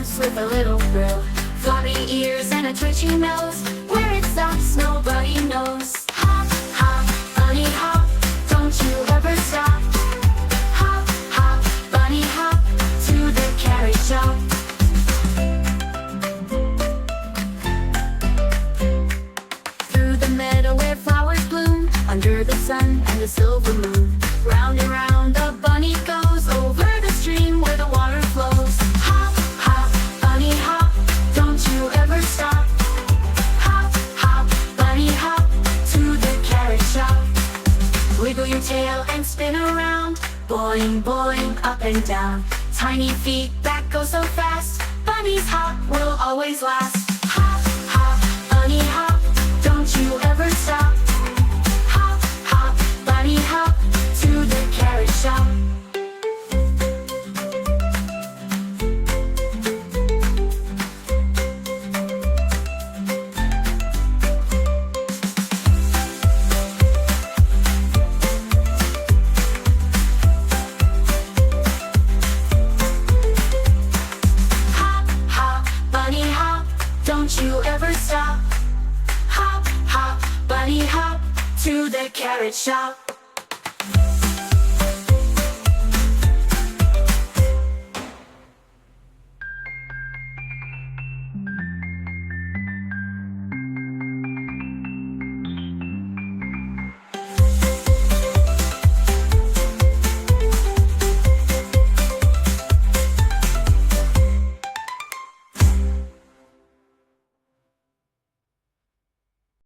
jumps with a little thrill. Floppy ears and a twitchy nose. Where it stops, nobody knows. Hop, hop, bunny hop, don't you ever stop. Hop, hop, bunny hop, to the carrot shop. Through the meadow where flowers bloom, under the sun and the silver moon. Round and round the bunny goes, over the stream where the water flows. Hop, hop, bunny hop, don't you ever stop. Hop, hop, bunny hop, to the carrot shop. Wiggle your tail and spin around, boing, boing, up and down. Tiny feet that go so fast, bunny's hop will always last. Hop, hop, bunny hop, don't you ever stop. Hop, hop, bunny hop, to the carrot shop. Hop, hop, bunny hop, don't you ever stop. Hop, hop, bunny hop, to the carrot shop.